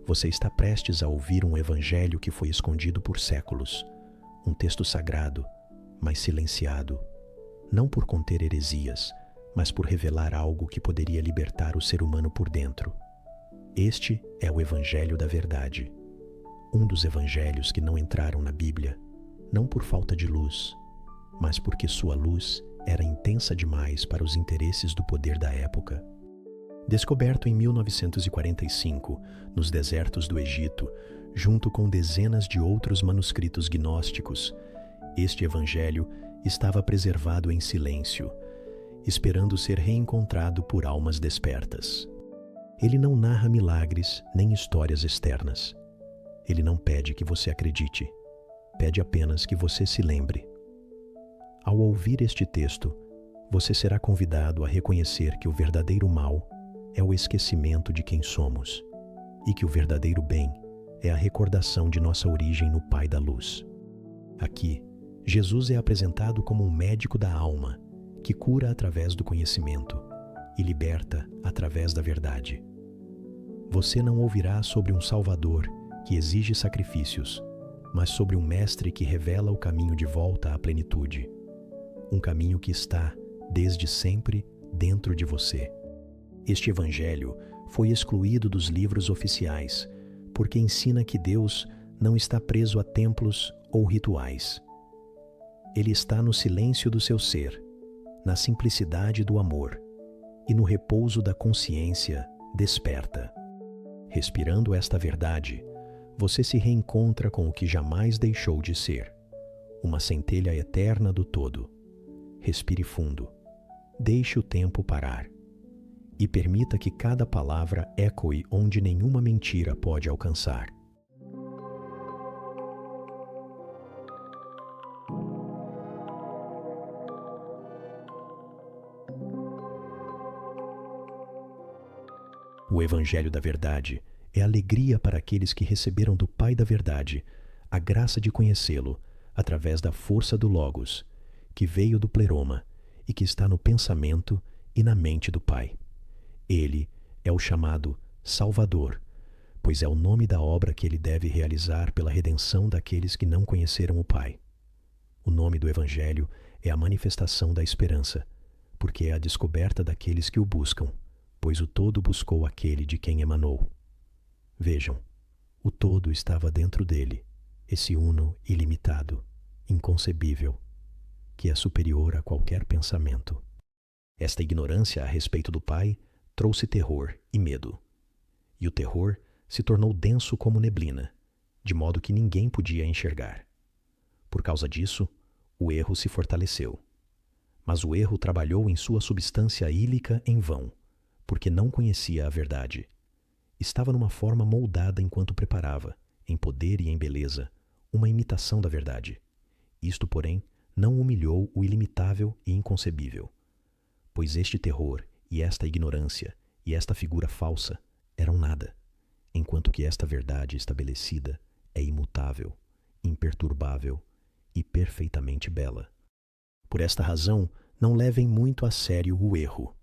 Você está prestes a ouvir um evangelho que foi escondido por séculos, um texto sagrado, mas silenciado, não por conter heresias, mas por revelar algo que poderia libertar o ser humano por dentro. Este é o Evangelho da Verdade, um dos evangelhos que não entraram na Bíblia, não por falta de luz, mas porque sua luz era intensa demais para os interesses do poder da época. Descoberto em 1945, nos desertos do Egito, junto com dezenas de outros manuscritos gnósticos, este evangelho estava preservado em silêncio, esperando ser reencontrado por almas despertas. Ele não narra milagres nem histórias externas. Ele não pede que você acredite, pede apenas que você se lembre. Ao ouvir este texto, você será convidado a reconhecer que o verdadeiro mal é o esquecimento de quem somos e que o verdadeiro bem é a recordação de nossa origem no Pai da Luz. Aqui, Jesus é apresentado como um médico da alma que cura através do conhecimento e liberta através da verdade. Você não ouvirá sobre um Salvador que exige sacrifícios, mas sobre um Mestre que revela o caminho de volta à plenitude, um caminho que está, desde sempre, dentro de você. Este evangelho foi excluído dos livros oficiais, porque ensina que Deus não está preso a templos ou rituais. Ele está no silêncio do seu ser, na simplicidade do amor e no repouso da consciência desperta. Respirando esta verdade, você se reencontra com o que jamais deixou de ser, uma centelha eterna do todo. Respire fundo, deixe o tempo parar e permita que cada palavra ecoe onde nenhuma mentira pode alcançar. O Evangelho da Verdade é alegria para aqueles que receberam do Pai da Verdade a graça de conhecê-lo através da força do Logos, que veio do pleroma e que está no pensamento e na mente do Pai. Ele é o chamado Salvador, pois é o nome da obra que ele deve realizar pela redenção daqueles que não conheceram o Pai. O nome do Evangelho é a manifestação da esperança, porque é a descoberta daqueles que o buscam, pois o todo buscou aquele de quem emanou. Vejam, o todo estava dentro dele, esse uno ilimitado, inconcebível, que é superior a qualquer pensamento. Esta ignorância a respeito do Pai trouxe terror e medo. E o terror se tornou denso como neblina, de modo que ninguém podia enxergar. Por causa disso, o erro se fortaleceu. Mas o erro trabalhou em sua substância ílica em vão, porque não conhecia a verdade. Estava numa forma moldada enquanto preparava, em poder e em beleza, uma imitação da verdade. Isto, porém, não humilhou o ilimitável e inconcebível, pois este terror e esta ignorância e esta figura falsa eram nada, enquanto que esta verdade estabelecida é imutável, imperturbável e perfeitamente bela. Por esta razão, não levem muito a sério o erro,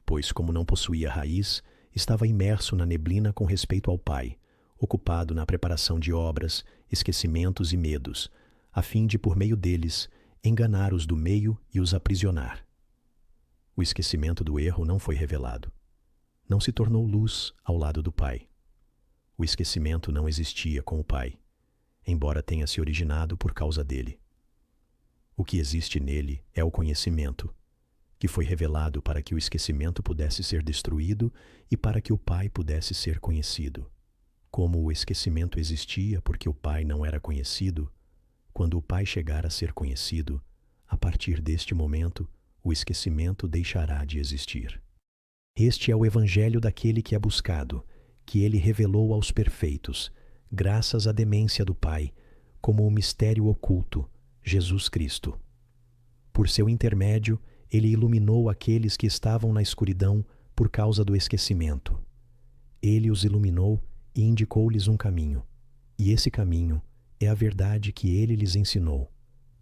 pois, como não possuía raiz, estava imerso na neblina com respeito ao Pai, ocupado na preparação de obras, esquecimentos e medos, a fim de, por meio deles, enganar os do meio e os aprisionar. O esquecimento do erro não foi revelado. Não se tornou luz ao lado do Pai. O esquecimento não existia com o Pai, embora tenha se originado por causa dele. O que existe nele é o conhecimento, que foi revelado para que o esquecimento pudesse ser destruído e para que o Pai pudesse ser conhecido. Como o esquecimento existia porque o Pai não era conhecido, quando o Pai chegar a ser conhecido, a partir deste momento, o esquecimento deixará de existir. Este é o Evangelho daquele que é buscado, que ele revelou aos perfeitos, graças à demência do Pai, como o mistério oculto, Jesus Cristo. Por seu intermédio, ele iluminou aqueles que estavam na escuridão por causa do esquecimento. Ele os iluminou e indicou-lhes um caminho, e esse caminho é a verdade que ele lhes ensinou.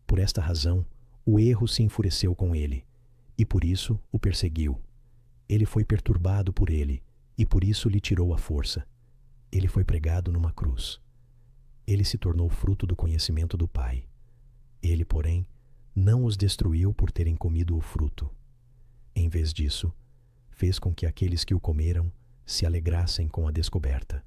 Por esta razão, o erro se enfureceu com ele, e por isso o perseguiu. Ele foi perturbado por ele, e por isso lhe tirou a força. ele foi pregado numa cruz. Ele se tornou fruto do conhecimento do Pai. Ele, porém, não os destruiu por terem comido o fruto. Em vez disso, fez com que aqueles que o comeram se alegrassem com a descoberta.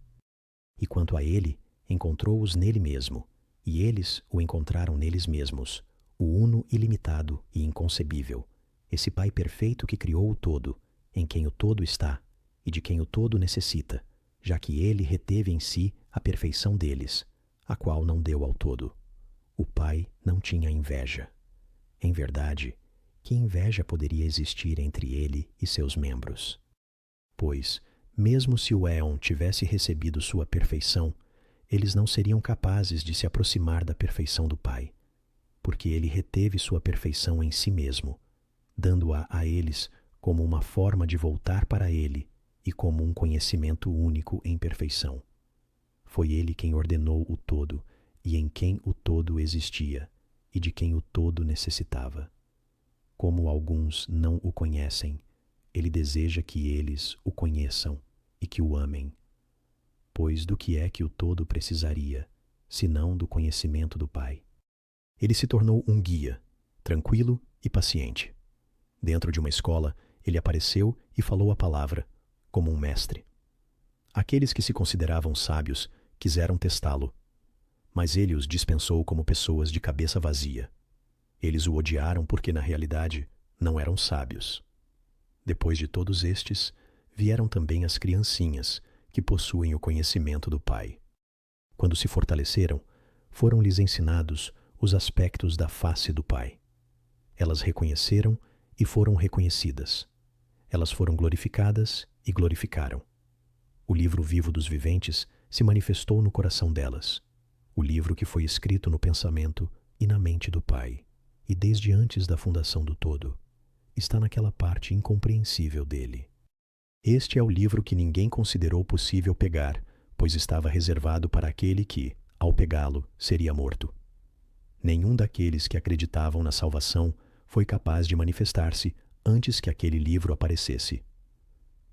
E quanto a ele, encontrou-os nele mesmo, e eles o encontraram neles mesmos, o uno ilimitado e inconcebível, esse Pai perfeito que criou o todo, em quem o todo está e de quem o todo necessita, já que ele reteve em si a perfeição deles, a qual não deu ao todo. O Pai não tinha inveja. Em verdade, que inveja poderia existir entre ele e seus membros? Pois, mesmo se o éon tivesse recebido sua perfeição, eles não seriam capazes de se aproximar da perfeição do Pai, porque ele reteve sua perfeição em si mesmo, dando-a a eles como uma forma de voltar para ele e como um conhecimento único em perfeição. Foi ele quem ordenou o todo e em quem o todo existia e de quem o todo necessitava. Como alguns não o conhecem, ele deseja que eles o conheçam e que o amem. Pois do que é que o todo precisaria, senão do conhecimento do Pai? Ele se tornou um guia, tranquilo e paciente. Dentro de uma escola, ele apareceu e falou a palavra, como um mestre. Aqueles que se consideravam sábios quiseram testá-lo, mas ele os dispensou como pessoas de cabeça vazia. Eles o odiaram porque, na realidade, não eram sábios. Depois de todos estes, vieram também as criancinhas, que possuem o conhecimento do Pai. Quando se fortaleceram, foram-lhes ensinados os aspectos da face do Pai. Elas reconheceram e foram reconhecidas. Elas foram glorificadas e glorificaram. O livro vivo dos viventes se manifestou no coração delas, o livro que foi escrito no pensamento e na mente do Pai, e desde antes da fundação do todo, está naquela parte incompreensível dele. Este é o livro que ninguém considerou possível pegar, pois estava reservado para aquele que, ao pegá-lo, seria morto. Nenhum daqueles que acreditavam na salvação foi capaz de manifestar-se antes que aquele livro aparecesse.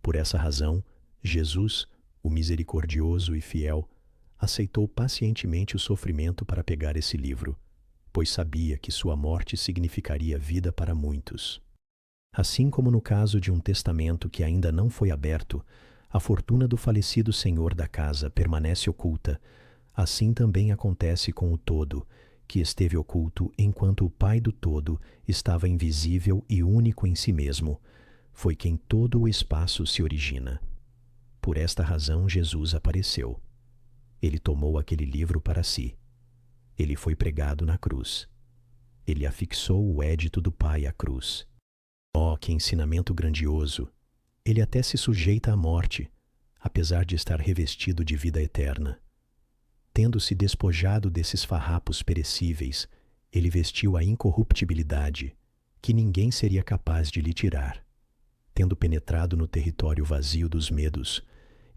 Por essa razão, Jesus, o misericordioso e fiel, aceitou pacientemente o sofrimento para pegar esse livro, pois sabia que sua morte significaria vida para muitos. Assim como no caso de um testamento que ainda não foi aberto, a fortuna do falecido senhor da casa permanece oculta, assim também acontece com o todo, que esteve oculto enquanto o Pai do todo estava invisível e único em si mesmo, foi quem todo o espaço se origina. Por esta razão Jesus apareceu. Ele tomou aquele livro para si. Ele foi pregado na cruz. Ele afixou o édito do Pai à cruz. Oh, que ensinamento grandioso! Ele até se sujeita à morte, apesar de estar revestido de vida eterna. Tendo-se despojado desses farrapos perecíveis, ele vestiu a incorruptibilidade, que ninguém seria capaz de lhe tirar. Tendo penetrado no território vazio dos medos,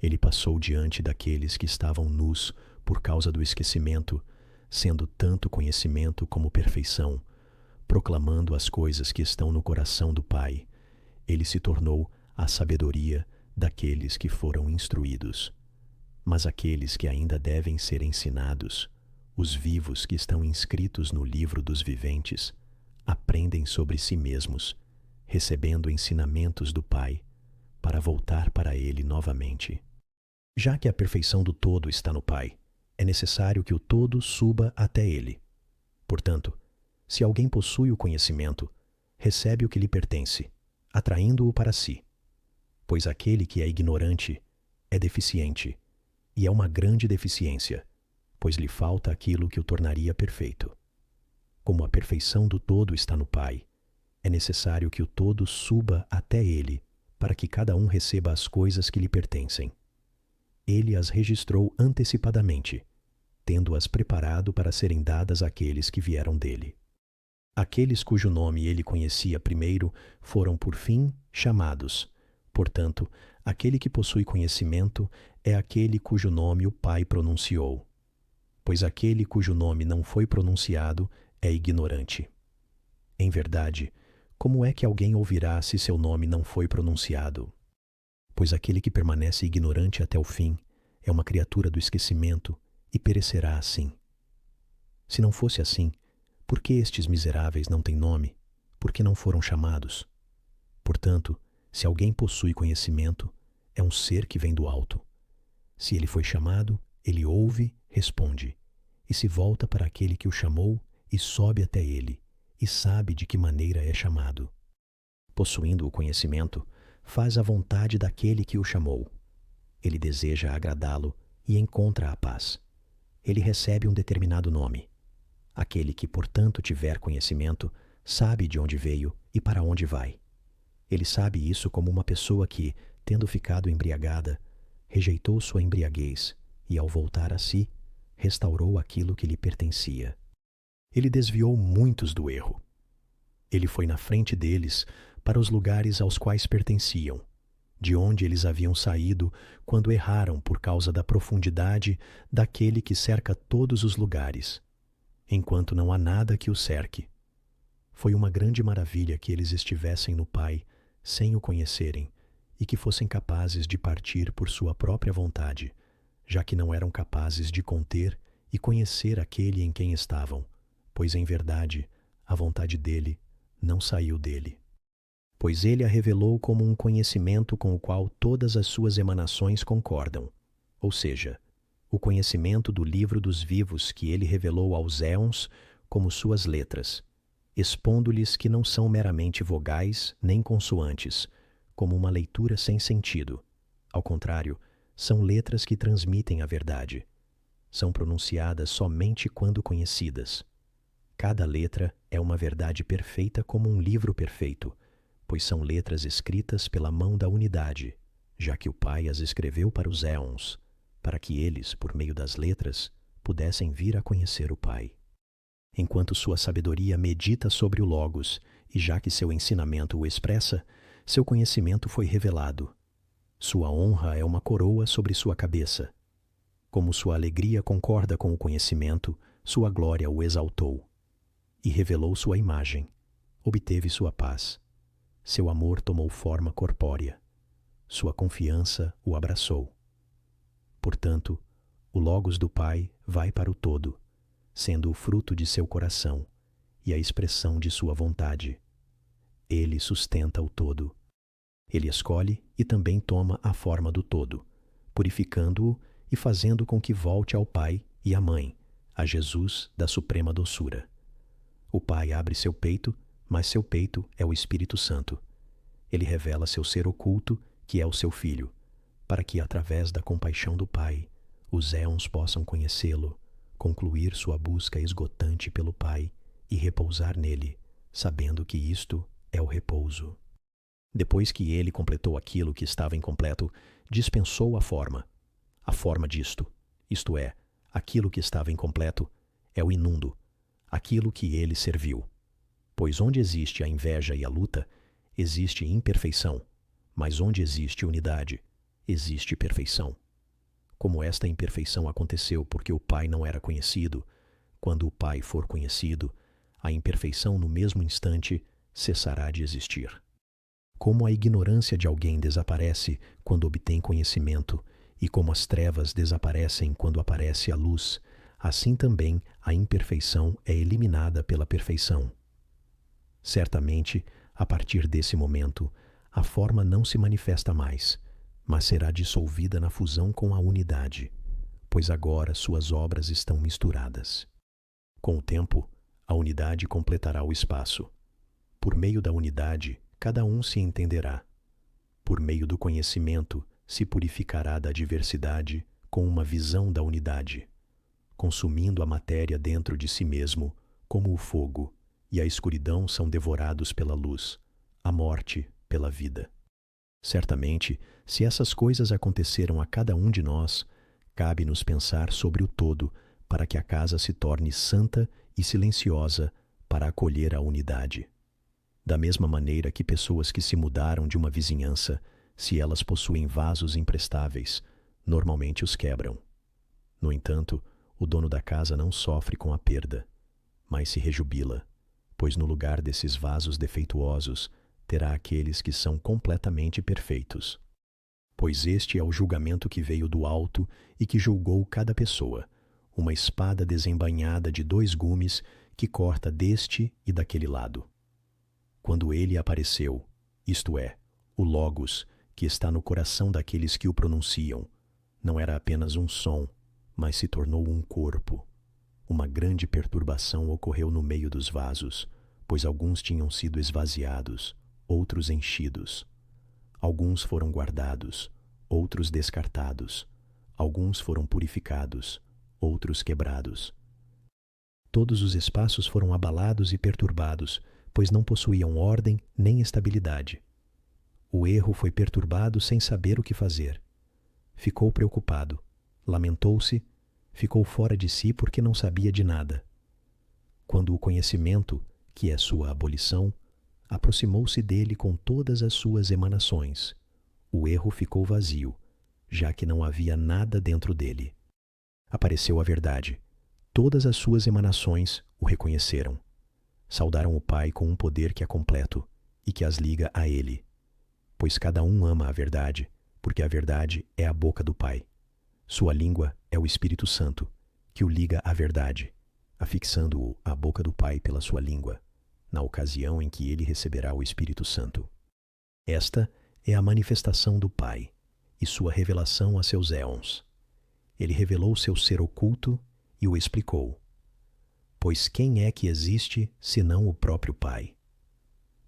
ele passou diante daqueles que estavam nus por causa do esquecimento, sendo tanto conhecimento como perfeição, proclamando as coisas que estão no coração do Pai. Ele se tornou a sabedoria daqueles que foram instruídos. Mas aqueles que ainda devem ser ensinados, os vivos que estão inscritos no livro dos viventes, aprendem sobre si mesmos, recebendo ensinamentos do Pai, para voltar para Ele novamente. Já que a perfeição do todo está no Pai, é necessário que o todo suba até Ele. Portanto, se alguém possui o conhecimento, recebe o que lhe pertence, atraindo-o para si. Pois aquele que é ignorante é deficiente, e é uma grande deficiência, pois lhe falta aquilo que o tornaria perfeito. Como a perfeição do todo está no Pai, é necessário que o todo suba até Ele, para que cada um receba as coisas que lhe pertencem. Ele as registrou antecipadamente, tendo-as preparado para serem dadas àqueles que vieram dele. Aqueles cujo nome ele conhecia primeiro foram por fim chamados. Portanto, aquele que possui conhecimento é aquele cujo nome o Pai pronunciou. Pois aquele cujo nome não foi pronunciado é ignorante. Em verdade, como é que alguém ouvirá se seu nome não foi pronunciado? Pois aquele que permanece ignorante até o fim é uma criatura do esquecimento e perecerá assim. Se não fosse assim, por que estes miseráveis não têm nome? Por que não foram chamados? Portanto, se alguém possui conhecimento, é um ser que vem do alto. Se ele foi chamado, ele ouve, responde, e se volta para aquele que o chamou e sobe até ele, e sabe de que maneira é chamado. Possuindo o conhecimento, faz a vontade daquele que o chamou. Ele deseja agradá-lo e encontra a paz. Ele recebe um determinado nome. Aquele que, portanto, tiver conhecimento, sabe de onde veio e para onde vai. Ele sabe isso como uma pessoa que, tendo ficado embriagada, rejeitou sua embriaguez e, ao voltar a si, restaurou aquilo que lhe pertencia. Ele desviou muitos do erro. Ele foi na frente deles para os lugares aos quais pertenciam, de onde eles haviam saído quando erraram por causa da profundidade daquele que cerca todos os lugares, enquanto não há nada que o cerque. Foi uma grande maravilha que eles estivessem no Pai, sem o conhecerem, e que fossem capazes de partir por sua própria vontade, já que não eram capazes de conter e conhecer aquele em quem estavam, pois em verdade a vontade dele não saiu dele. Pois ele a revelou como um conhecimento com o qual todas as suas emanações concordam, ou seja, o conhecimento do livro dos vivos que ele revelou aos éons como suas letras, expondo-lhes que não são meramente vogais nem consoantes, como uma leitura sem sentido. Ao contrário, são letras que transmitem a verdade. São pronunciadas somente quando conhecidas. Cada letra é uma verdade perfeita como um livro perfeito, pois são letras escritas pela mão da unidade, já que o Pai as escreveu para os éons, para que eles, por meio das letras, pudessem vir a conhecer o Pai. Enquanto sua sabedoria medita sobre o Logos, e já que seu ensinamento o expressa, seu conhecimento foi revelado. Sua honra é uma coroa sobre sua cabeça. Como sua alegria concorda com o conhecimento, sua glória o exaltou. E revelou sua imagem, obteve sua paz. Seu amor tomou forma corpórea. Sua confiança o abraçou. Portanto, o Logos do Pai vai para o todo, sendo o fruto de seu coração e a expressão de sua vontade. Ele sustenta o todo. Ele escolhe e também toma a forma do todo, purificando-o e fazendo com que volte ao Pai e à Mãe, a Jesus da suprema doçura. O Pai abre seu peito, mas seu peito é o Espírito Santo. Ele revela seu ser oculto, que é o seu Filho, para que, através da compaixão do Pai, os éons possam conhecê-lo, concluir sua busca esgotante pelo Pai e repousar nele, sabendo que isto é o repouso. Depois que ele completou aquilo que estava incompleto, dispensou a forma disto, isto é, aquilo que estava incompleto, é o inundo, aquilo que ele serviu. Pois onde existe a inveja e a luta, existe imperfeição, mas onde existe unidade, existe perfeição. Como esta imperfeição aconteceu porque o Pai não era conhecido, quando o Pai for conhecido, a imperfeição no mesmo instante cessará de existir. Como a ignorância de alguém desaparece quando obtém conhecimento, e como as trevas desaparecem quando aparece a luz, assim também a imperfeição é eliminada pela perfeição. Certamente, a partir desse momento, a forma não se manifesta mais, mas será dissolvida na fusão com a unidade, pois agora suas obras estão misturadas. Com o tempo, a unidade completará o espaço. Por meio da unidade, cada um se entenderá. Por meio do conhecimento, se purificará da diversidade com uma visão da unidade, consumindo a matéria dentro de si mesmo, como o fogo, e a escuridão são devorados pela luz, a morte pela vida. Certamente, se essas coisas aconteceram a cada um de nós, cabe-nos pensar sobre o todo para que a casa se torne santa e silenciosa para acolher a unidade. Da mesma maneira que pessoas que se mudaram de uma vizinhança, se elas possuem vasos imprestáveis, normalmente os quebram. No entanto, o dono da casa não sofre com a perda, mas se rejubila, pois no lugar desses vasos defeituosos terá aqueles que são completamente perfeitos. pois este é o julgamento que veio do alto e que julgou cada pessoa, uma espada desembainhada de 2 gumes que corta deste e daquele lado. Quando ele apareceu, isto é, o Logos, que está no coração daqueles que o pronunciam, não era apenas um som, mas se tornou um corpo. Uma grande perturbação ocorreu no meio dos vasos, pois alguns tinham sido esvaziados, outros enchidos. Alguns foram guardados, outros descartados. Alguns foram purificados, outros quebrados. Todos os espaços foram abalados e perturbados, pois não possuíam ordem nem estabilidade. O erro foi perturbado sem saber o que fazer. Ficou preocupado, lamentou-se, ficou fora de si porque não sabia de nada. Quando o conhecimento, que é sua abolição, aproximou-se dele com todas as suas emanações, o erro ficou vazio, já que não havia nada dentro dele. Apareceu a verdade. Todas as suas emanações o reconheceram. Saudaram o Pai com um poder que é completo e que as liga a ele. Pois cada um ama a verdade, porque a verdade é a boca do Pai. Sua língua é o Espírito Santo, que o liga à verdade, afixando-o à boca do Pai pela sua língua, na ocasião em que ele receberá o Espírito Santo. Esta é a manifestação do Pai e sua revelação a seus éons. Ele revelou seu ser oculto e o explicou. Pois quem é que existe senão o próprio Pai?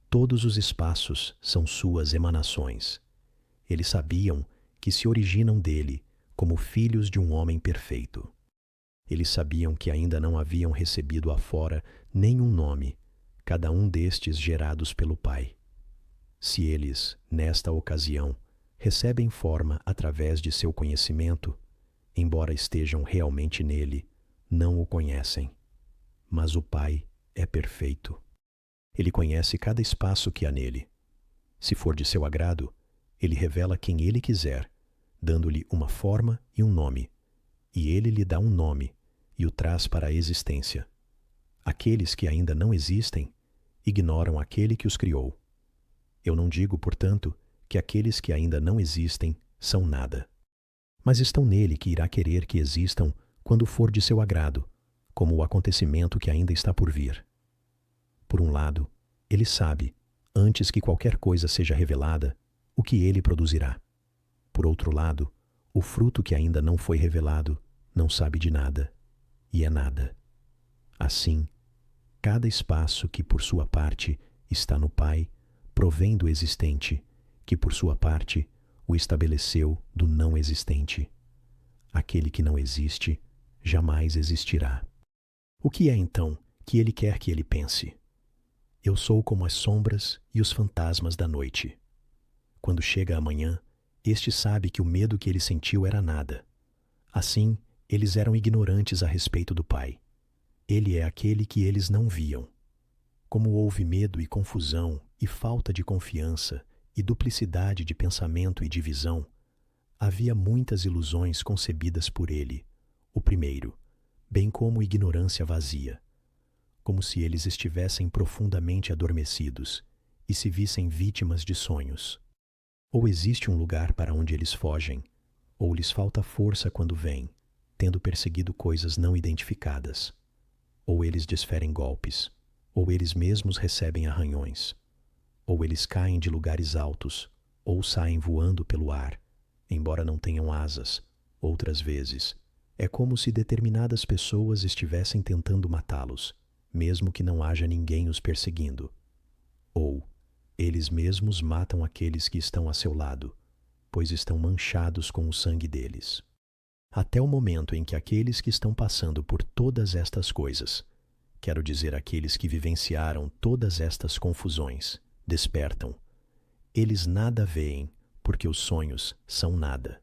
Todos os espaços são suas emanações. Eles sabiam que se originam dele como filhos de um homem perfeito. Eles sabiam que ainda não haviam recebido afora nenhum nome, cada um destes gerados pelo Pai. Se eles, nesta ocasião, recebem forma através de seu conhecimento, embora estejam realmente nele, não o conhecem. Mas o Pai é perfeito. Ele conhece cada espaço que há nele. Se for de seu agrado, ele revela quem ele quiser, dando-lhe uma forma e um nome, e ele lhe dá um nome e o traz para a existência. Aqueles que ainda não existem ignoram aquele que os criou. Eu não digo, portanto, que aqueles que ainda não existem são nada. Mas estão nele que irá querer que existam quando for de seu agrado, como o acontecimento que ainda está por vir. Por um lado, ele sabe, antes que qualquer coisa seja revelada, o que ele produzirá. Por outro lado, o fruto que ainda não foi revelado não sabe de nada, e é nada. Assim, cada espaço que por sua parte está no Pai provém do existente, que por sua parte o estabeleceu do não existente. Aquele que não existe jamais existirá. O que é então que ele quer que ele pense? Eu sou como as sombras e os fantasmas da noite. Quando chega a manhã, este sabe que o medo que ele sentiu era nada. Assim, eles eram ignorantes a respeito do Pai. Ele é aquele que eles não viam. Como houve medo e confusão e falta de confiança e duplicidade de pensamento e divisão, havia muitas ilusões concebidas por ele, o primeiro, bem como ignorância vazia, como se eles estivessem profundamente adormecidos e se vissem vítimas de sonhos. Ou existe um lugar para onde eles fogem, ou lhes falta força quando vêm, tendo perseguido coisas não identificadas. Ou eles desferem golpes, ou eles mesmos recebem arranhões. Ou eles caem de lugares altos, ou saem voando pelo ar, embora não tenham asas. Outras vezes, é como se determinadas pessoas estivessem tentando matá-los, mesmo que não haja ninguém os perseguindo. Ou eles mesmos matam aqueles que estão a seu lado, pois estão manchados com o sangue deles. Até o momento em que aqueles que estão passando por todas estas coisas, quero dizer aqueles que vivenciaram todas estas confusões, despertam, eles nada veem, porque os sonhos são nada.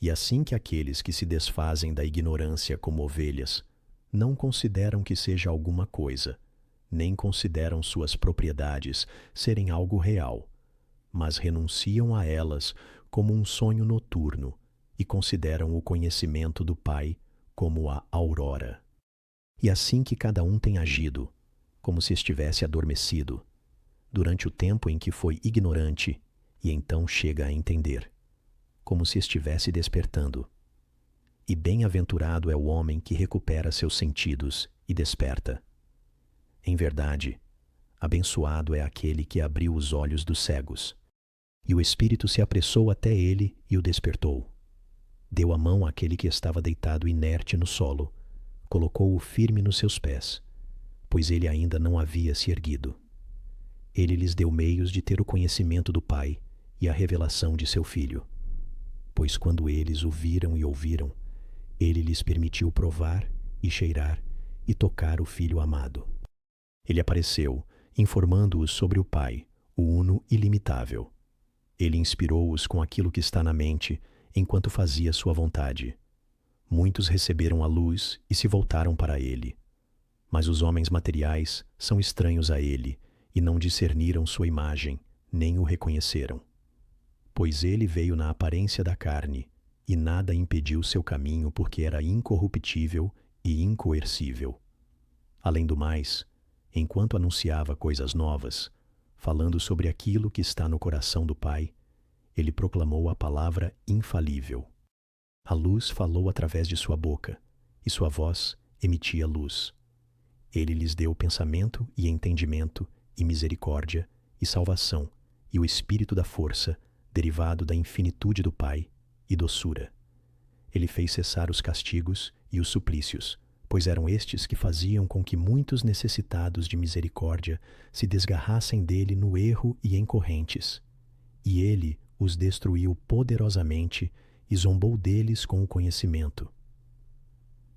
E assim que aqueles que se desfazem da ignorância como ovelhas, não consideram que seja alguma coisa, nem consideram suas propriedades serem algo real, mas renunciam a elas como um sonho noturno e consideram o conhecimento do Pai como a aurora. E assim que cada um tem agido, como se estivesse adormecido, durante o tempo em que foi ignorante, e então chega a entender. como se estivesse despertando. E bem-aventurado é o homem que recupera seus sentidos e desperta. Em verdade, abençoado é aquele que abriu os olhos dos cegos. E o Espírito se apressou até ele e o despertou. Deu a mão àquele que estava deitado inerte no solo, colocou-o firme nos seus pés, pois ele ainda não havia se erguido. Ele lhes deu meios de ter o conhecimento do Pai e a revelação de seu Filho. Pois quando eles o viram e ouviram, ele lhes permitiu provar e cheirar e tocar o Filho amado. Ele apareceu, informando-os sobre o Pai, o Uno ilimitável. Ele inspirou-os com aquilo que está na mente, enquanto fazia sua vontade. Muitos receberam a luz e se voltaram para ele. Mas os homens materiais são estranhos a ele e não discerniram sua imagem, nem o reconheceram. Pois ele veio na aparência da carne, e nada impediu seu caminho porque era incorruptível e incoercível. Além do mais, enquanto anunciava coisas novas, falando sobre aquilo que está no coração do Pai, ele proclamou a palavra infalível. A luz falou através de sua boca, e sua voz emitia luz. Ele lhes deu pensamento e entendimento, e misericórdia, e salvação, e o espírito da força, derivado da infinitude do Pai, e doçura. Ele fez cessar os castigos e os suplícios, pois eram estes que faziam com que muitos necessitados de misericórdia se desgarrassem dele no erro e em correntes. E ele os destruiu poderosamente e zombou deles com o conhecimento.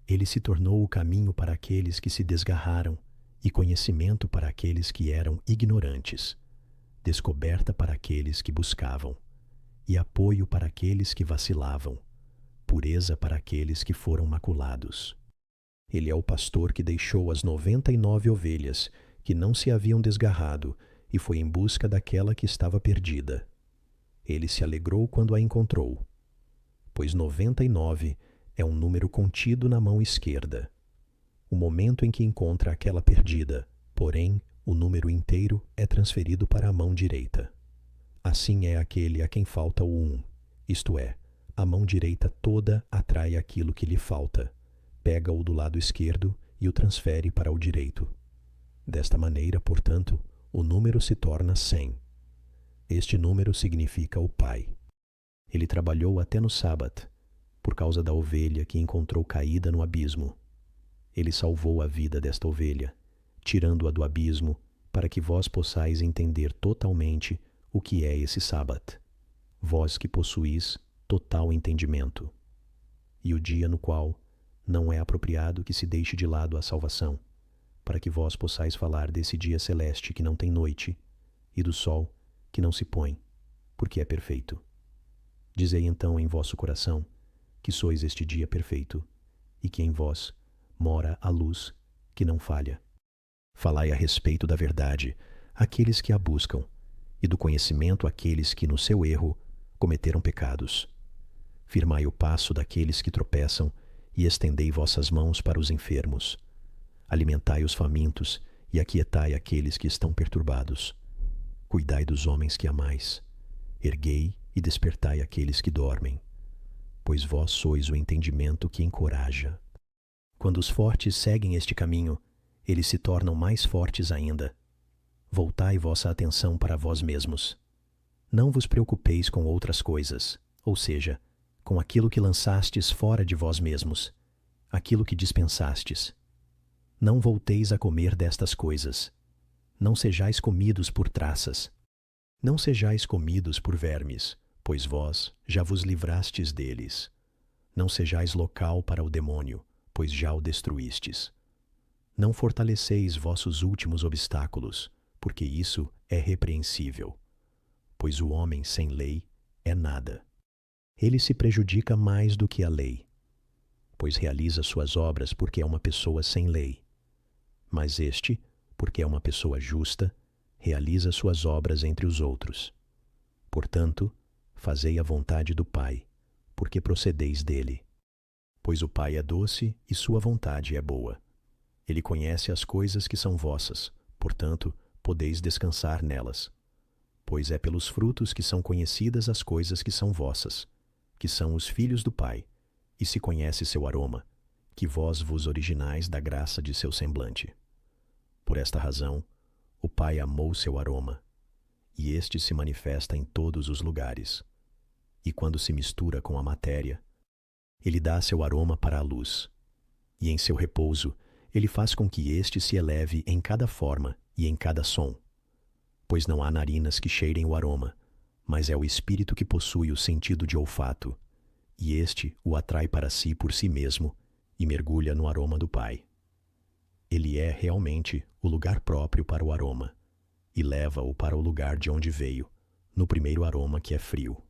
Ele se tornou o caminho para aqueles que se desgarraram e conhecimento para aqueles que eram ignorantes, descoberta para aqueles que buscavam, e apoio para aqueles que vacilavam, pureza para aqueles que foram maculados. Ele é o pastor que deixou as 99 ovelhas que não se haviam desgarrado e foi em busca daquela que estava perdida. Ele se alegrou quando a encontrou, pois 99 é um número contido na mão esquerda. O momento em que encontra aquela perdida, porém, o número inteiro é transferido para a mão direita. Assim é aquele a quem falta o 1, isto é, a mão direita toda atrai aquilo que lhe falta, pega-o do lado esquerdo e o transfere para o direito. Desta maneira, portanto, o número se torna 100. Este número significa o Pai. Ele trabalhou até no sábado, por causa da ovelha que encontrou caída no abismo. Ele salvou a vida desta ovelha, tirando-a do abismo, para que vós possais entender totalmente o que é esse sábado, vós que possuís total entendimento, e o dia no qual não é apropriado que se deixe de lado a salvação, para que vós possais falar desse dia celeste que não tem noite, e do sol que não se põe, porque é perfeito. Dizei então em vosso coração que sois este dia perfeito, e que em vós mora a luz que não falha. Falai a respeito da verdade àqueles que a buscam, e do conhecimento àqueles que no seu erro cometeram pecados. Firmai o passo daqueles que tropeçam, e estendei vossas mãos para os enfermos. Alimentai os famintos, e aquietai aqueles que estão perturbados. Cuidai dos homens que amais. Erguei e despertai aqueles que dormem. Pois vós sois o entendimento que encoraja. Quando os fortes seguem este caminho, eles se tornam mais fortes ainda. Voltai vossa atenção para vós mesmos. Não vos preocupeis com outras coisas, ou seja, com aquilo que lançastes fora de vós mesmos, aquilo que dispensastes. Não volteis a comer destas coisas. Não sejais comidos por traças. Não sejais comidos por vermes, pois vós já vos livrastes deles. Não sejais local para o demônio, pois já o destruístes. Não fortaleceis vossos últimos obstáculos, porque isso é repreensível. Pois o homem sem lei é nada. Ele se prejudica mais do que a lei, pois realiza suas obras porque é uma pessoa sem lei. Mas este, porque é uma pessoa justa, realiza suas obras entre os outros. Portanto, fazei a vontade do Pai, porque procedeis dele. Pois o Pai é doce e sua vontade é boa. Ele conhece as coisas que são vossas, portanto, podeis descansar nelas. Pois é pelos frutos que são conhecidas as coisas que são vossas. que são os filhos do Pai, e se conhece seu aroma, que vós vos originais da graça de seu semblante. Por esta razão, o Pai amou seu aroma, e este se manifesta em todos os lugares. E quando se mistura com a matéria, ele dá seu aroma para a luz, e em seu repouso ele faz com que este se eleve em cada forma e em cada som. Pois não há narinas que cheirem o aroma, mas é o Espírito que possui o sentido de olfato, e este o atrai para si por si mesmo e mergulha no aroma do Pai. Ele é realmente o lugar próprio para o aroma, e leva-o para o lugar de onde veio, no primeiro aroma que é frio.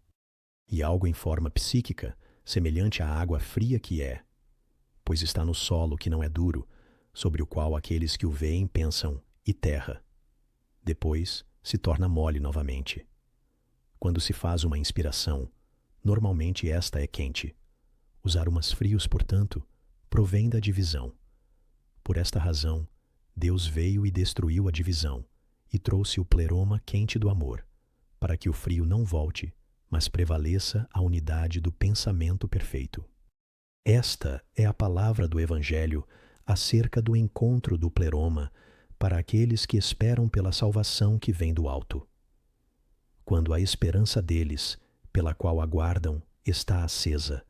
E algo em forma psíquica, semelhante à água fria que é, pois está no solo que não é duro, sobre o qual aqueles que o veem pensam, e terra. Depois se torna mole novamente. Quando se faz uma inspiração, normalmente esta é quente. Os aromas frios, portanto, provêm da divisão. Por esta razão, Deus veio e destruiu a divisão, e trouxe o pleroma quente do amor, para que o frio não volte, mas prevaleça a unidade do pensamento perfeito. Esta é a palavra do Evangelho acerca do encontro do pleroma para aqueles que esperam pela salvação que vem do alto. Quando a esperança deles, pela qual aguardam, está acesa,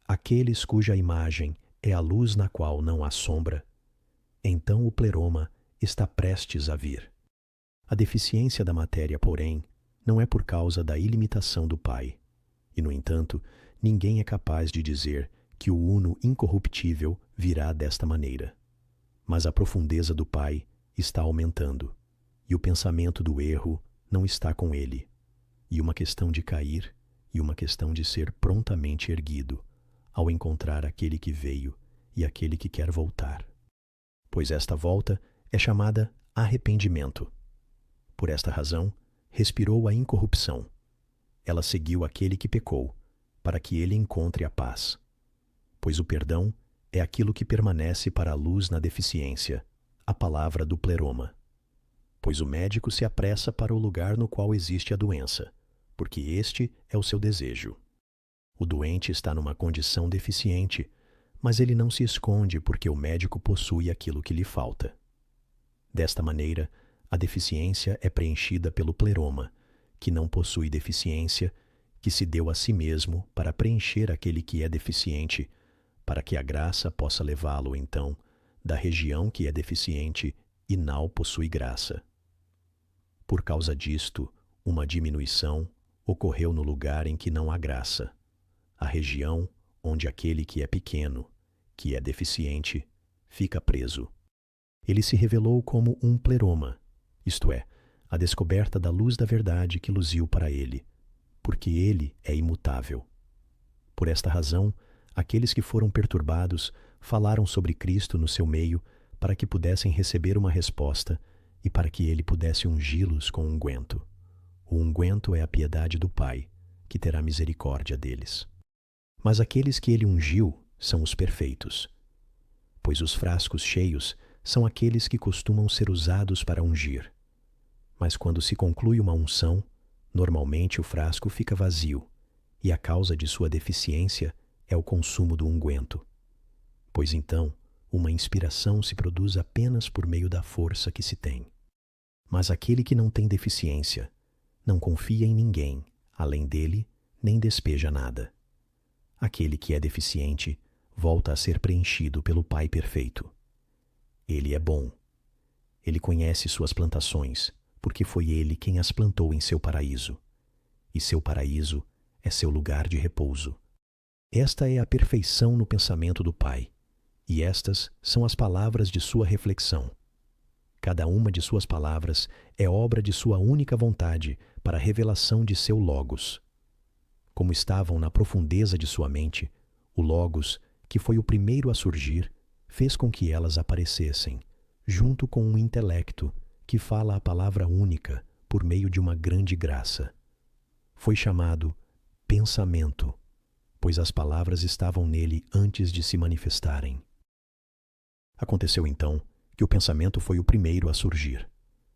aqueles cuja imagem é a luz na qual não há sombra, então o pleroma está prestes a vir. A deficiência da matéria, porém, não é por causa da ilimitação do Pai, e, no entanto, ninguém é capaz de dizer que o Uno incorruptível virá desta maneira. Mas a profundeza do Pai está aumentando, e o pensamento do erro não está com ele, e uma questão de cair e uma questão de ser prontamente erguido, ao encontrar aquele que veio e aquele que quer voltar. Pois esta volta é chamada arrependimento. Por esta razão, respirou a incorrupção. Ela seguiu aquele que pecou, para que ele encontre a paz. Pois o perdão é aquilo que permanece para a luz na deficiência, a palavra do pleroma. Pois o médico se apressa para o lugar no qual existe a doença, porque este é o seu desejo. O doente está numa condição deficiente, mas ele não se esconde porque o médico possui aquilo que lhe falta. Desta maneira, a deficiência é preenchida pelo pleroma, que não possui deficiência, que se deu a si mesmo para preencher aquele que é deficiente, para que a graça possa levá-lo, então, da região que é deficiente e não possui graça. Por causa disto, uma diminuição ocorreu no lugar em que não há graça, a região onde aquele que é pequeno, que é deficiente, fica preso. Ele se revelou como um pleroma, isto é, a descoberta da luz da verdade que luziu para ele, porque ele é imutável. Por esta razão, aqueles que foram perturbados falaram sobre Cristo no seu meio para que pudessem receber uma resposta e para que ele pudesse ungí-los com unguento. O unguento é a piedade do Pai, que terá misericórdia deles. Mas aqueles que ele ungiu são os perfeitos, pois os frascos cheios são aqueles que costumam ser usados para ungir. Mas quando se conclui uma unção, normalmente o frasco fica vazio, e a causa de sua deficiência é o consumo do unguento. Pois então, uma inspiração se produz apenas por meio da força que se tem. Mas aquele que não tem deficiência, não confia em ninguém, além dele, nem despeja nada. Aquele que é deficiente volta a ser preenchido pelo Pai perfeito. Ele é bom. Ele conhece suas plantações, porque foi ele quem as plantou em seu paraíso. E seu paraíso é seu lugar de repouso. Esta é a perfeição no pensamento do Pai, e estas são as palavras de sua reflexão. Cada uma de suas palavras é obra de sua única vontade para a revelação de seu Logos. Como estavam na profundeza de sua mente, o Logos, que foi o primeiro a surgir, fez com que elas aparecessem, junto com um intelecto que fala a palavra única por meio de uma grande graça. Foi chamado pensamento, pois as palavras estavam nele antes de se manifestarem. Aconteceu então que o pensamento foi o primeiro a surgir,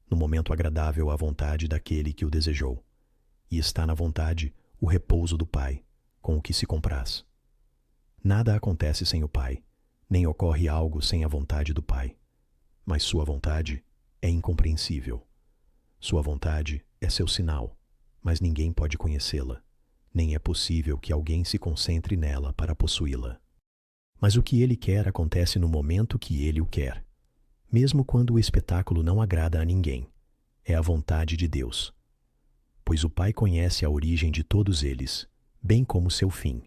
no momento agradável à vontade daquele que o desejou, e está na vontade o repouso do Pai, com o que se compraz. Nada acontece sem o Pai, nem ocorre algo sem a vontade do Pai. Mas sua vontade é incompreensível. Sua vontade é seu sinal, mas ninguém pode conhecê-la, nem é possível que alguém se concentre nela para possuí-la. Mas o que ele quer acontece no momento que ele o quer, mesmo quando o espetáculo não agrada a ninguém. É a vontade de Deus. Pois o Pai conhece a origem de todos eles, bem como seu fim.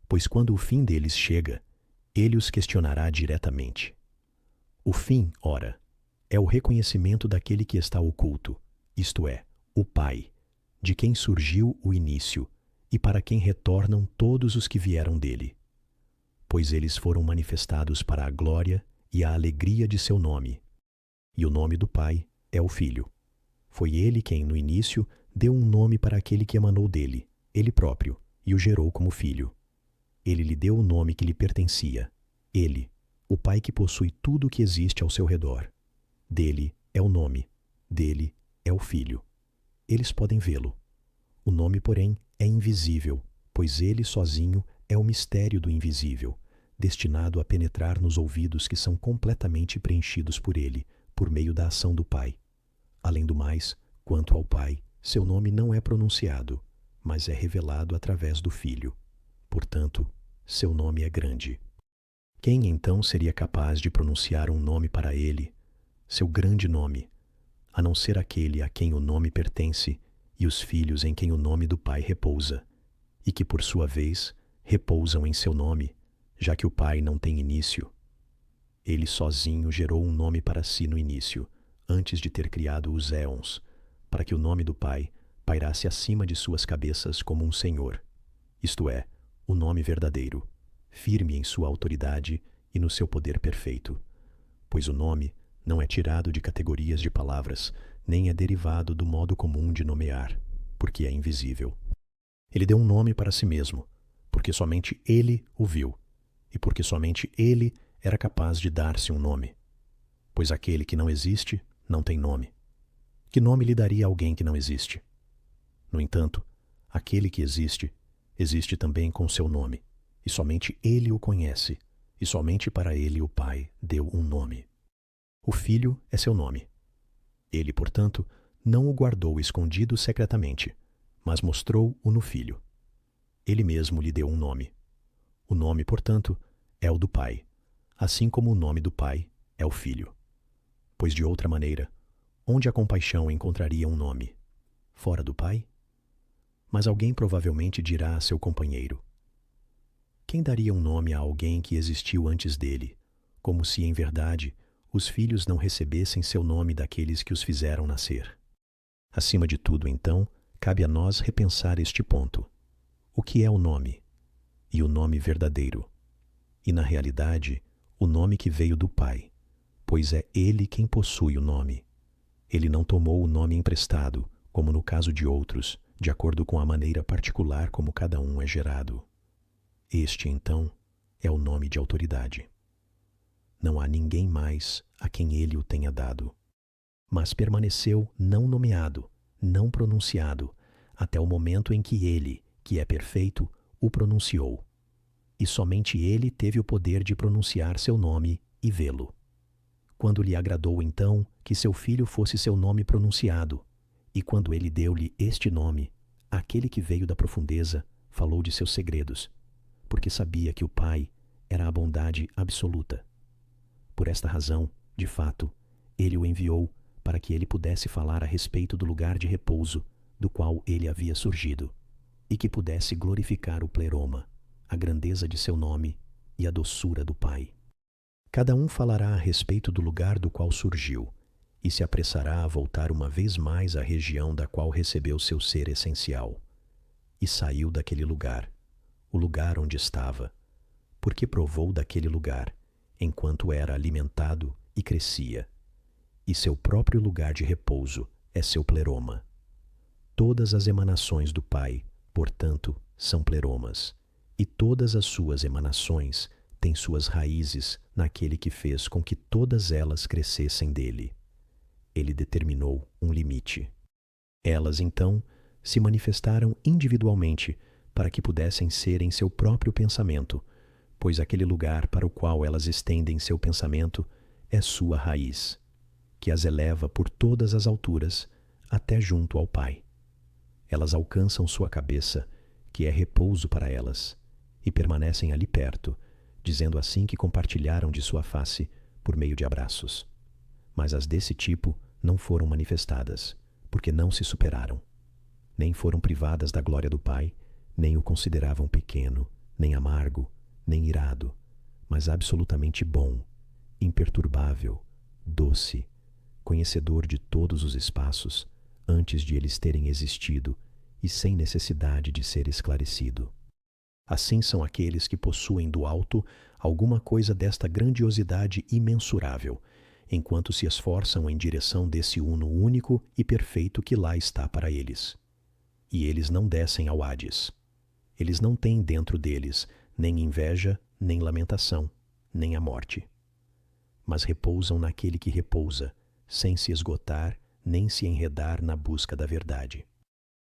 Pois quando o fim deles chega, ele os questionará diretamente. O fim, ora, é o reconhecimento daquele que está oculto, isto é, o Pai, de quem surgiu o início e para quem retornam todos os que vieram dele. Pois eles foram manifestados para a glória e a alegria de seu nome. E o nome do Pai é o Filho. Foi ele quem, no início, deu um nome para aquele que emanou dele, ele próprio, e o gerou como filho. Ele lhe deu o nome que lhe pertencia. Ele, o Pai que possui tudo o que existe ao seu redor. Dele é o nome, dele é o Filho. Eles podem vê-lo. O nome, porém, é invisível, pois ele sozinho é o mistério do invisível, destinado a penetrar nos ouvidos que são completamente preenchidos por ele, por meio da ação do Pai. Além do mais, quanto ao Pai, seu nome não é pronunciado, mas é revelado através do Filho. Portanto, seu nome é grande. Quem então seria capaz de pronunciar um nome para ele, seu grande nome, a não ser aquele a quem o nome pertence e os filhos em quem o nome do Pai repousa, e que, por sua vez, repousam em seu nome, já que o Pai não tem início? Ele sozinho gerou um nome para si no início, antes de ter criado os éons, para que o nome do Pai pairasse acima de suas cabeças como um Senhor, isto é, o nome verdadeiro, firme em sua autoridade e no seu poder perfeito. Pois o nome não é tirado de categorias de palavras, nem é derivado do modo comum de nomear, porque é invisível. Ele deu um nome para si mesmo, porque somente ele o viu, e porque somente ele era capaz de dar-se um nome. Pois aquele que não existe não tem nome. Que nome lhe daria alguém que não existe? No entanto, aquele que existe, existe também com seu nome, e somente ele o conhece, e somente para ele o Pai deu um nome. O Filho é seu nome. Ele, portanto, não o guardou escondido secretamente, mas mostrou-o no Filho. Ele mesmo lhe deu um nome. O nome, portanto, é o do Pai, assim como o nome do Pai é o Filho. Pois de outra maneira, onde a compaixão encontraria um nome? Fora do Pai? Mas alguém provavelmente dirá a seu companheiro: quem daria um nome a alguém que existiu antes dele, como se, em verdade, os filhos não recebessem seu nome daqueles que os fizeram nascer? Acima de tudo, então, cabe a nós repensar este ponto. O que é o nome? E o nome verdadeiro? E, na realidade, o nome que veio do Pai, pois é Ele quem possui o nome. Ele não tomou o nome emprestado, como no caso de outros, de acordo com a maneira particular como cada um é gerado. Este, então, é o nome de autoridade. Não há ninguém mais a quem ele o tenha dado. Mas permaneceu não nomeado, não pronunciado, até o momento em que ele, que é perfeito, o pronunciou. E somente ele teve o poder de pronunciar seu nome e vê-lo. Quando lhe agradou, então, que seu filho fosse seu nome pronunciado, e quando ele deu-lhe este nome, aquele que veio da profundeza falou de seus segredos, porque sabia que o Pai era a bondade absoluta. Por esta razão, de fato, ele o enviou para que ele pudesse falar a respeito do lugar de repouso do qual ele havia surgido, e que pudesse glorificar o pleroma, a grandeza de seu nome e a doçura do Pai. Cada um falará a respeito do lugar do qual surgiu, e se apressará a voltar uma vez mais à região da qual recebeu seu ser essencial. E saiu daquele lugar, o lugar onde estava, porque provou daquele lugar, enquanto era alimentado e crescia. E seu próprio lugar de repouso é seu pleroma. Todas as emanações do Pai, portanto, são pleromas, e todas as suas emanações têm suas raízes naquele que fez com que todas elas crescessem dele. Ele determinou um limite. Elas, então, se manifestaram individualmente, para que pudessem ser em seu próprio pensamento, pois aquele lugar para o qual elas estendem seu pensamento é sua raiz, que as eleva por todas as alturas até junto ao Pai. Elas alcançam sua cabeça, que é repouso para elas, e permanecem ali perto, dizendo assim que compartilharam de sua face por meio de abraços. Mas as desse tipo não foram manifestadas, porque não se superaram. Nem foram privadas da glória do Pai, nem o consideravam pequeno, nem amargo, nem irado, mas absolutamente bom, imperturbável, doce, conhecedor de todos os espaços, antes de eles terem existido e sem necessidade de ser esclarecido. Assim são aqueles que possuem do alto alguma coisa desta grandiosidade imensurável, enquanto se esforçam em direção desse uno único e perfeito que lá está para eles. E eles não descem ao Hades. Eles não têm dentro deles nem inveja, nem lamentação, nem a morte. Mas repousam naquele que repousa, sem se esgotar nem se enredar na busca da verdade.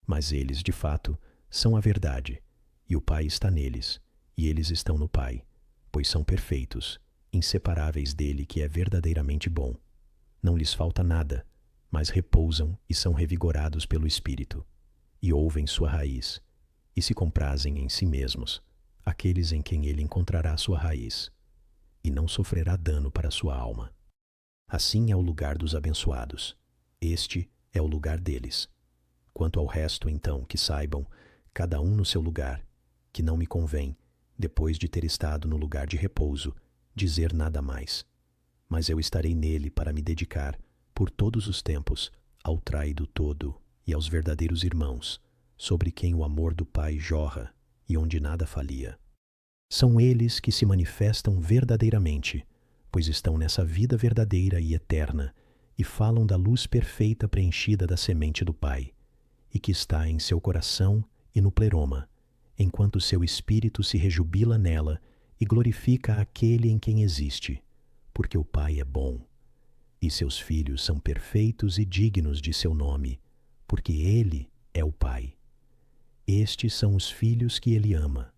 Mas eles, de fato, são a verdade, e o Pai está neles, e eles estão no Pai, pois são perfeitos, inseparáveis dele que é verdadeiramente bom. Não lhes falta nada, mas repousam e são revigorados pelo Espírito, e ouvem sua raiz, e se comprazem em si mesmos, aqueles em quem ele encontrará sua raiz, e não sofrerá dano para sua alma. Assim é o lugar dos abençoados. Este é o lugar deles. Quanto ao resto, então, que saibam, cada um no seu lugar, que não me convém, depois de ter estado no lugar de repouso, dizer nada mais. Mas eu estarei nele para me dedicar, por todos os tempos, ao traído todo e aos verdadeiros irmãos, sobre quem o amor do Pai jorra e onde nada falia. São eles que se manifestam verdadeiramente, pois estão nessa vida verdadeira e eterna, e falam da luz perfeita preenchida da semente do Pai, e que está em seu coração e no pleroma, enquanto seu espírito se rejubila nela e glorifica aquele em quem existe, porque o Pai é bom, e seus filhos são perfeitos e dignos de seu nome, porque ele é o Pai. Estes são os filhos que ele ama,